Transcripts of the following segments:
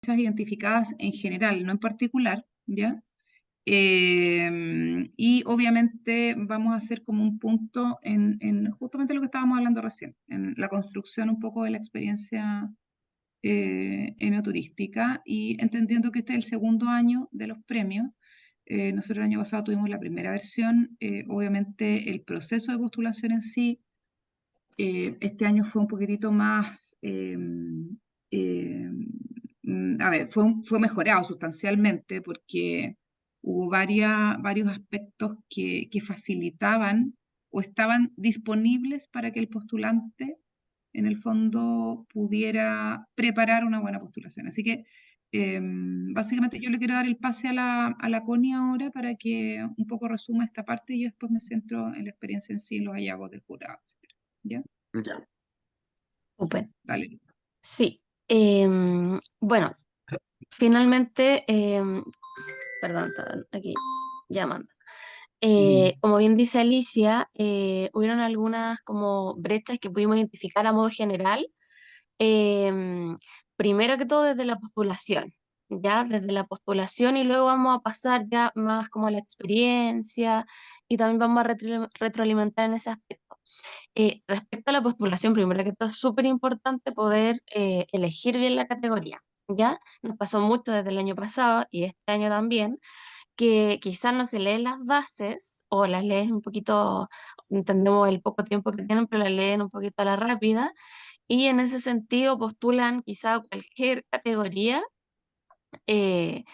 identificadas en general, no en particular, ¿ya? Y obviamente vamos a hacer como un punto en justamente lo que estábamos hablando recién, en la construcción un poco de la experiencia enoturística y entendiendo que este es el segundo año de los premios. Nosotros el año pasado tuvimos la primera versión, obviamente el proceso de postulación en sí, este año fue un poquitito más, eh, a ver, fue mejorado sustancialmente porque hubo varios aspectos que facilitaban o estaban disponibles para que el postulante en el fondo pudiera preparar una buena postulación. Así que básicamente yo le quiero dar el pase a la Connie ahora para que un poco resuma esta parte y yo después me centro en la experiencia en sí, en los hallazgos del jurado, etcétera. ¿Ya? Ya. Súper. Dale. Sí. Bueno, finalmente, perdón, estaban aquí llamando. Como bien dice Alicia, hubieron algunas como brechas que pudimos identificar a modo general. Em, Primero que todo desde la postulación, ya desde la postulación y luego vamos a pasar ya más como a la experiencia y también vamos a retroalimentar en ese aspecto. Respecto a la postulación, primero que todo es súper importante poder elegir bien la categoría, ¿ya? Nos pasó mucho desde el año pasado y este año también, que quizás no se leen las bases o las leen un poquito, entendemos el poco tiempo que tienen, pero las leen un poquito a la rápida y en ese sentido postulan quizá cualquier categoría eh,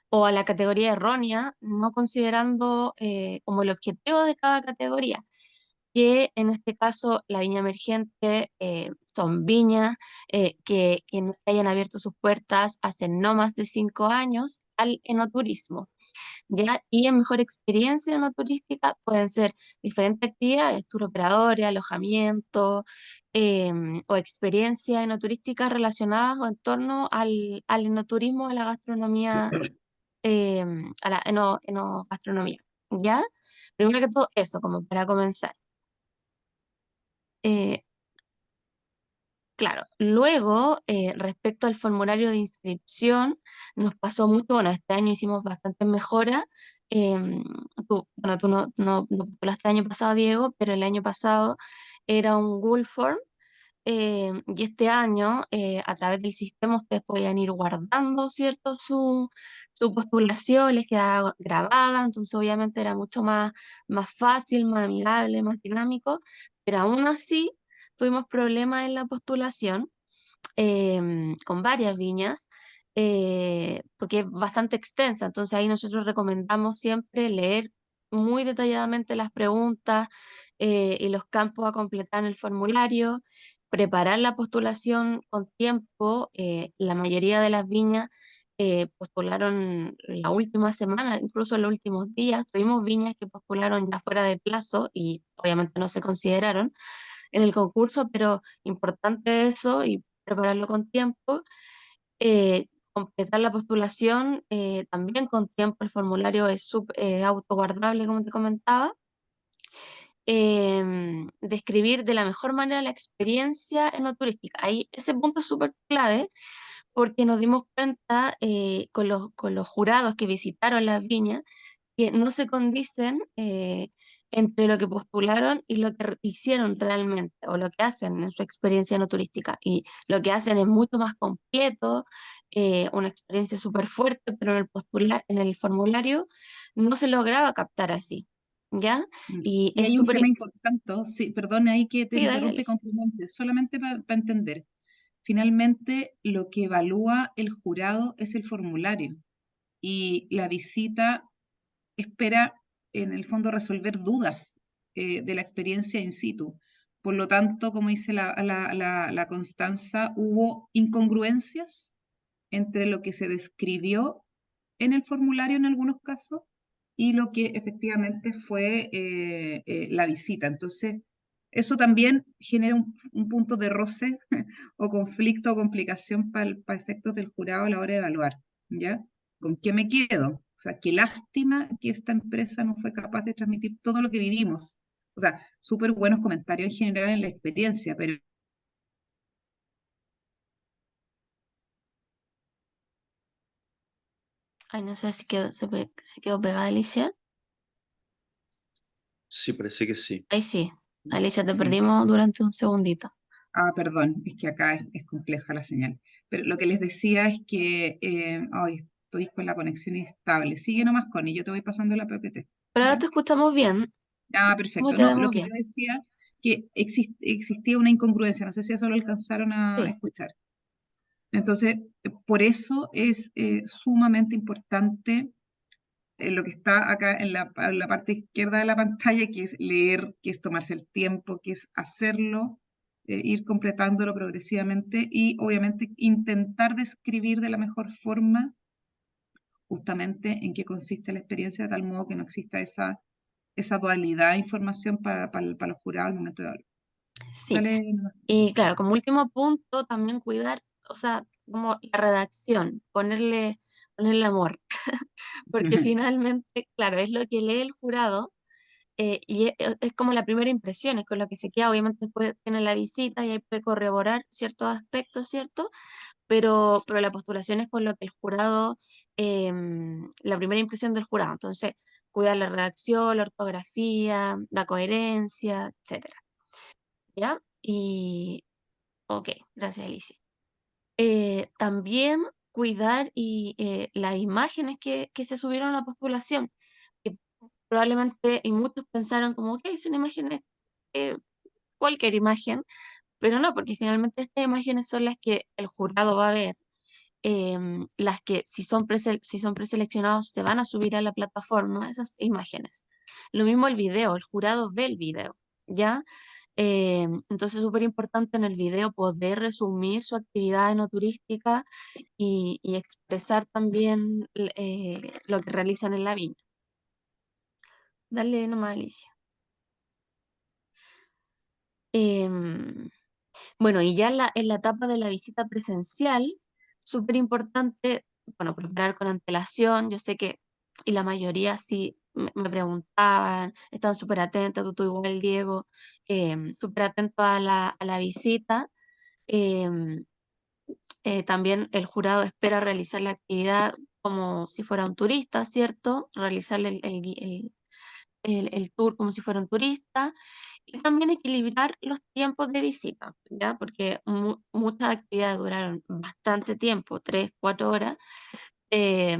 o a la categoría errónea, no considerando como el objetivo de cada categoría, que en este caso la viña emergente son viñas que no hayan abierto sus puertas hace no más de 5 años al enoturismo. ¿Ya? Y en mejor experiencia no turística pueden ser diferentes actividades, tour operadores, alojamiento o experiencias enoturísticas relacionadas o en torno al enoturismo, a la gastronomía, a la enogastronomía. ¿Ya? Primero que todo eso, como para comenzar. Eh, Claro, luego, respecto al formulario de inscripción, nos pasó mucho, bueno, este año hicimos bastantes mejoras. Bueno, tú no postulaste el año pasado, Diego, pero el año pasado era un Google Form, y este año, a través del sistema, ustedes podían ir guardando, ¿cierto? Su postulación, les quedaba grabada, entonces obviamente era mucho más fácil, más amigable, más dinámico, pero aún así tuvimos problemas en la postulación con varias viñas, porque es bastante extensa, entonces ahí nosotros recomendamos siempre leer muy detalladamente las preguntas y los campos a completar en el formulario, preparar la postulación con tiempo. La mayoría de las viñas postularon la última semana, incluso en los últimos días. Tuvimos viñas que postularon ya fuera de plazo y obviamente no se consideraron en el concurso, pero importante eso y prepararlo con tiempo. Completar la postulación también con tiempo, el formulario es autoguardable, como te comentaba. Describir de la mejor manera la experiencia enoturística. Ahí ese punto es súper clave porque nos dimos cuenta con los jurados que visitaron las viñas que no se condicen entre lo que postularon y lo que hicieron realmente o lo que hacen en su experiencia no turística. Y lo que hacen es mucho más completo, una experiencia súper fuerte, pero en el formulario no se lograba captar así, ¿ya? Y Y es hay un súper... tema importante, sí, perdón, ahí que te Sí, dale, interrumpe y Alicia. complemente, solamente para entender. Finalmente, lo que evalúa el jurado es el formulario y la visita espera, en el fondo, resolver dudas de la experiencia in situ. Por lo tanto, como dice la Constanza, hubo incongruencias entre lo que se describió en el formulario en algunos casos y lo que efectivamente fue la visita. Entonces, eso también genera un punto de roce o conflicto o complicación para efectos del jurado a la hora de evaluar, ¿ya? ¿Con qué me quedo? O sea, qué lástima que esta empresa no fue capaz de transmitir todo lo que vivimos. O sea, súper buenos comentarios en general en la experiencia, pero Ay, no sé si se quedó pegada Alicia. Sí, parece que sí. Ahí sí. Alicia, te Sí. perdimos durante un segundito. Ah, perdón, es que acá es compleja la señal. Pero lo que les decía es que ay, estoy con la conexión inestable. Sigue nomás, Connie, yo te voy pasando la PPT. Pero ahora ¿Ya? te escuchamos bien. Ah, ¿Cómo perfecto. te No, lo vemos que yo bien? decía que existía una incongruencia, no sé si eso lo alcanzaron a Sí. escuchar. Entonces, por eso es sumamente importante lo que está acá en la parte izquierda de la pantalla, que es leer, que es tomarse el tiempo, que es hacerlo, ir completándolo progresivamente y obviamente intentar describir de la mejor forma justamente en qué consiste la experiencia, de tal modo que no exista esa dualidad de información para los jurados al momento de hablar. Sí. Dale, Y claro, como último punto, también cuidar, o sea, como la redacción, ponerle amor, porque finalmente, claro, es lo que lee el jurado y es como la primera impresión, es con lo que se queda, obviamente después tiene la visita y ahí puede corroborar ciertos aspectos, ¿cierto? Pero la postulación es con lo que el jurado, la primera impresión del jurado, entonces cuidar la redacción, la ortografía, la coherencia, etcétera, ¿ya? Y, ok, gracias Alicia. También cuidar las imágenes que se subieron a la postulación, que probablemente y muchos pensaron como, ok, son imágenes, eh, cualquier imagen, pero no, porque finalmente estas imágenes son las que el jurado va a ver, las que si son preseleccionados se van a subir a la plataforma, esas imágenes. Lo mismo el video, el jurado ve el video, ¿ya? Entonces es súper importante en el video poder resumir su actividad enoturística y expresar también lo que realizan en la viña. Dale nomás, Alicia. Em, bueno, y ya en la etapa de la visita presencial, súper importante, bueno, preparar con antelación. Yo sé que, y la mayoría sí me preguntaban, estaban súper atentos, tú igual, Diego, súper atentos a a la visita. Em, También el jurado espera realizar la actividad como si fuera un turista, ¿cierto? Realizar el tour como si fuera un turista y también equilibrar los tiempos de visita, ¿ya? Porque muchas actividades duraron bastante tiempo, 3, 4 horas. Y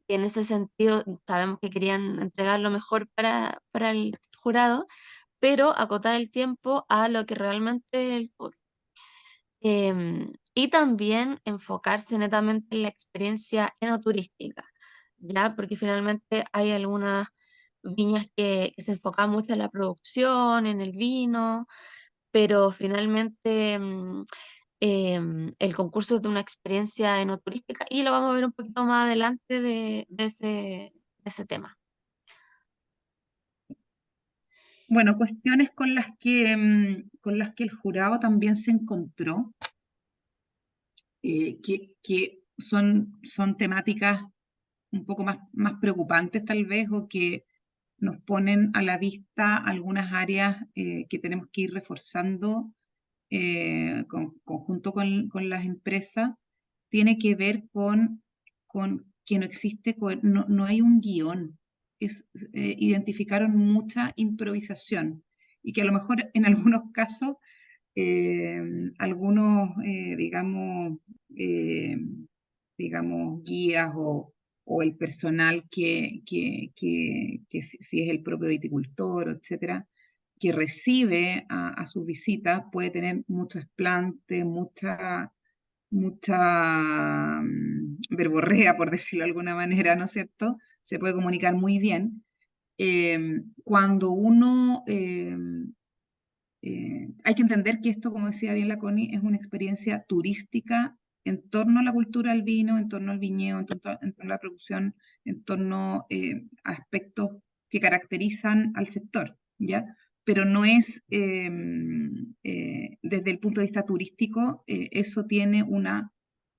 en ese sentido, sabemos que querían entregar lo mejor para el jurado, pero acotar el tiempo a lo que realmente es el tour. Y también enfocarse netamente en la experiencia enoturística, ¿ya? Porque finalmente hay algunas viñas que se enfocan mucho en la producción, en el vino, pero finalmente el concurso es de una experiencia enoturística y lo vamos a ver un poquito más adelante de ese tema. bueno, cuestiones con las que el jurado también se encontró, que son temáticas un poco más preocupantes tal vez, o que nos ponen a la vista algunas áreas que tenemos que ir reforzando conjunto con las empresas, tiene que ver con que no existe, no hay un guión. Identificaron mucha improvisación y que a lo mejor en algunos casos, algunos, eh, digamos, guías o el personal que si es el propio viticultor, etcétera, que recibe a sus visitas puede tener mucho explante, mucha verborrea, por decirlo de alguna manera, ¿no es cierto? Se puede comunicar muy bien. Cuando uno hay que entender que esto, como decía bien la Connie, es una experiencia turística en torno a la cultura del vino, en torno al viñedo, en torno a la producción, en torno a aspectos que caracterizan al sector, ¿ya? Pero no es, desde el punto de vista turístico, eso tiene una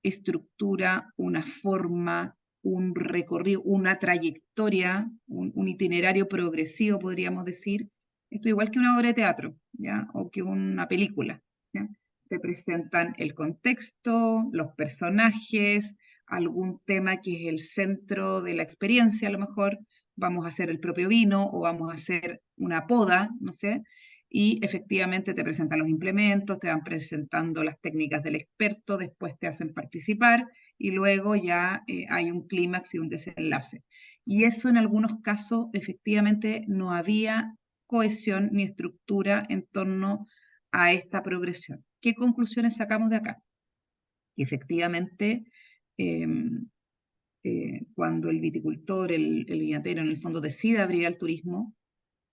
estructura, una forma, un recorrido, una trayectoria, un itinerario progresivo, podríamos decir. Esto igual que una obra de teatro, ¿ya? O que una película, ¿ya? Te presentan el contexto, los personajes, algún tema que es el centro de la experiencia, a lo mejor vamos a hacer el propio vino o vamos a hacer una poda, no sé, y efectivamente te presentan los implementos, te van presentando las técnicas del experto, después te hacen participar y luego ya hay un clímax y un desenlace. Y eso en algunos casos efectivamente no había cohesión ni estructura en torno a esta progresión. ¿Qué conclusiones sacamos de acá? Que efectivamente, eh, cuando el viticultor, el viñatero, en el fondo decide abrir al turismo,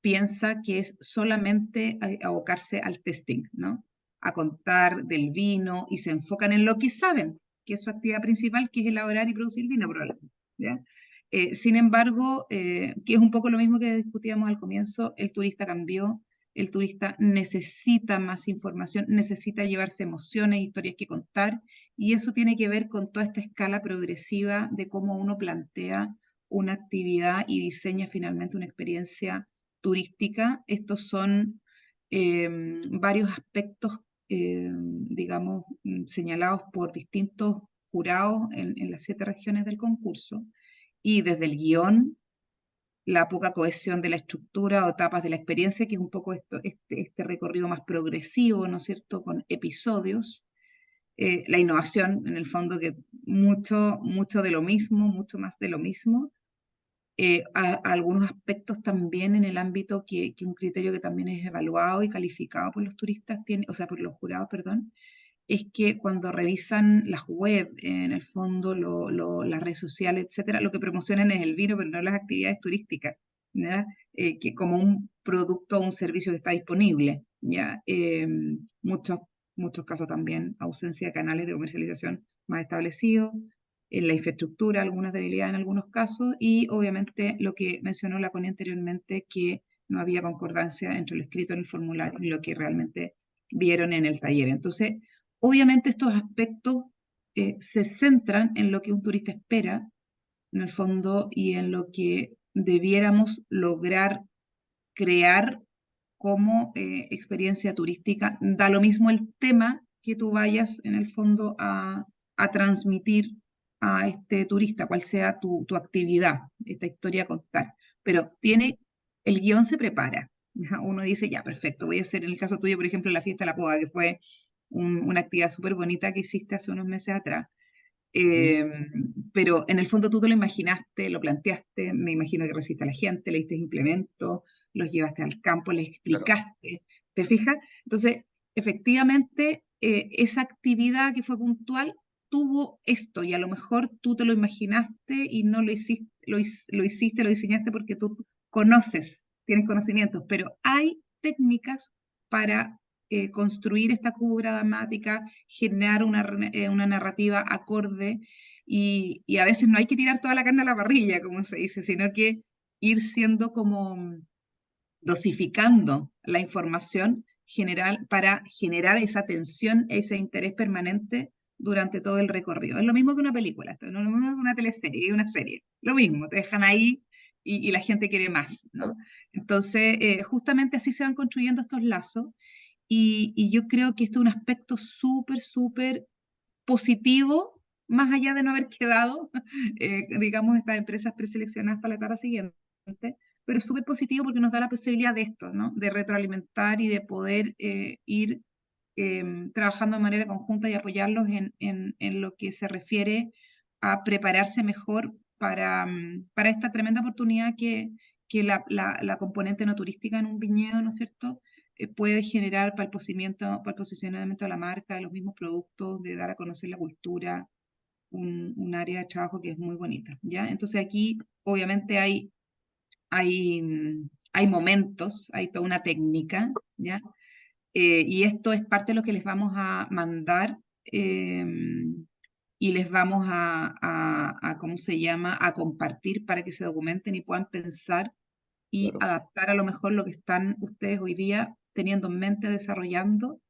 piensa que es solamente abocarse al testing, ¿no? A contar del vino y se enfocan en lo que saben, que es su actividad principal, que es elaborar y producir vino, probablemente, ¿ya? Sin embargo, que es un poco lo mismo que discutíamos al comienzo, el turista cambió, el turista necesita más información, necesita llevarse emociones, historias que contar, y eso tiene que ver con toda esta escala progresiva de cómo uno plantea una actividad y diseña finalmente una experiencia turística. Estos son varios aspectos, digamos, señalados por distintos jurados en las 7 regiones del concurso, y desde el guión, la poca cohesión de la estructura o etapas de la experiencia, que es un poco este recorrido más progresivo, ¿no es cierto?, con episodios, la innovación, en el fondo, que mucho de lo mismo, mucho más de lo mismo, algunos aspectos también en el ámbito que un criterio que también es evaluado y calificado por los turistas, tiene, o sea, por los jurados, perdón, es que cuando revisan las web, en el fondo, las redes sociales, etcétera, lo que promocionan es el vino, pero no las actividades turísticas, ¿ya? Que como un producto o un servicio que está disponible, ¿ya? Muchos casos también, ausencia de canales de comercialización más establecidos, en la infraestructura, algunas debilidades en algunos casos, y obviamente lo que mencionó la Connie anteriormente, que no había concordancia entre lo escrito en el formulario y lo que realmente vieron en el taller. Entonces, obviamente estos aspectos se centran en lo que un turista espera, en el fondo, y en lo que debiéramos lograr crear como experiencia turística. Da lo mismo el tema que tú vayas, en el fondo, a transmitir a este turista, cuál sea tu actividad, esta historia a contar. Pero el guión se prepara. ¿Ya? Uno dice, ya, perfecto, voy a hacer, en el caso tuyo, por ejemplo, la fiesta de la poda, que fue una actividad súper bonita que hiciste hace unos meses atrás. ¿Mm? Eh, pero en el fondo tú te lo imaginaste, lo planteaste, me imagino que recibiste a la gente, le diste implementos, los llevaste al campo, les Claro, explicaste, ¿te fijas? Entonces, efectivamente, esa actividad que fue puntual tuvo esto, y a lo mejor tú te lo imaginaste y no lo hiciste, lo diseñaste porque tú conoces, tienes conocimientos, pero hay técnicas para construir esta cuba dramática, generar una narrativa acorde, y a veces no hay que tirar toda la carne a la parrilla, como se dice, sino que ir siendo como dosificando la información general para generar esa tensión, ese interés permanente durante todo el recorrido. Es lo mismo que una película, esto no es lo mismo que una teleserie, una serie. Lo mismo, te dejan ahí y la gente quiere más, claro. ¿no? Entonces, justamente así se van construyendo estos lazos, y yo creo que esto es un aspecto súper, súper positivo, más allá de no haber quedado, digamos, estas empresas preseleccionadas para la etapa siguiente, pero es súper positivo porque nos da la posibilidad de esto, ¿no? De retroalimentar y de poder ir trabajando de manera conjunta y apoyarlos en lo que se refiere a prepararse mejor para esta tremenda oportunidad que la componente no turística en un viñedo, ¿no es cierto?, puede generar para el posicionamiento de la marca, de los mismos productos, de dar a conocer la cultura, un área de trabajo que es muy bonita, ¿ya? Entonces aquí obviamente hay momentos, hay toda una técnica, ¿ya? Y esto es parte de lo que les vamos a mandar, y les vamos ¿cómo se llama?, a compartir para que se documenten y puedan pensar y Claro. adaptar a lo mejor lo que están ustedes hoy día teniendo en mente, desarrollando.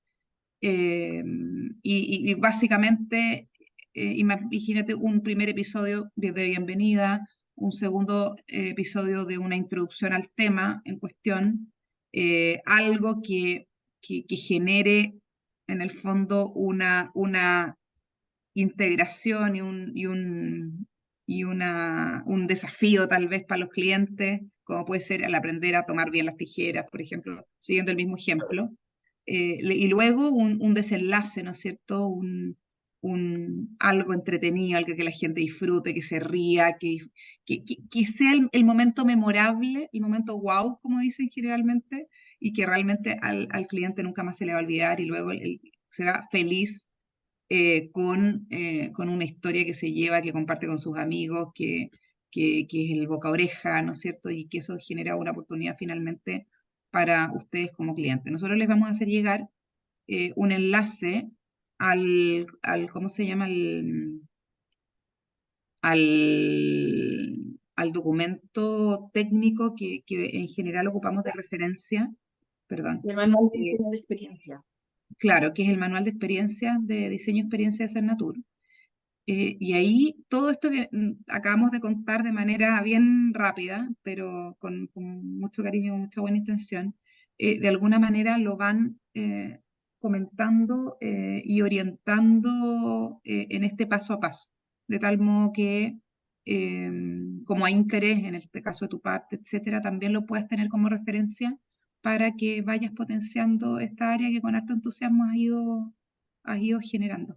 Y básicamente, imagínate un primer episodio de bienvenida, un segundo episodio de una introducción al tema en cuestión, algo que genere en el fondo integración un desafío tal vez para los clientes, como puede ser el aprender a tomar bien las tijeras, por ejemplo, siguiendo el mismo ejemplo. Y luego un desenlace, ¿no es cierto? Algo entretenido, algo que la gente disfrute, que se ría, que sea el momento memorable, el momento wow, como dicen generalmente, y que realmente al cliente nunca más se le va a olvidar y luego se va feliz con una historia que se lleva, que comparte con sus amigos, que es el boca a oreja, ¿no es cierto? Y que eso genera una oportunidad finalmente para ustedes como clientes. Nosotros les vamos a hacer llegar un enlace ¿cómo se llama? Al documento técnico que en general ocupamos de referencia, perdón, Y el manual de eh, diseño de experiencia. claro, que es el manual de experiencia, de diseño experiencia de Cernatur. Y ahí todo esto que acabamos de contar de manera bien rápida, pero con mucho cariño, mucha buena intención, de alguna manera lo van comentando y orientando en este paso a paso, de tal modo que eh, como hay interés en este caso de tu parte, etcétera, también lo puedes tener como referencia para que vayas potenciando esta área que con harto entusiasmo has ido generando.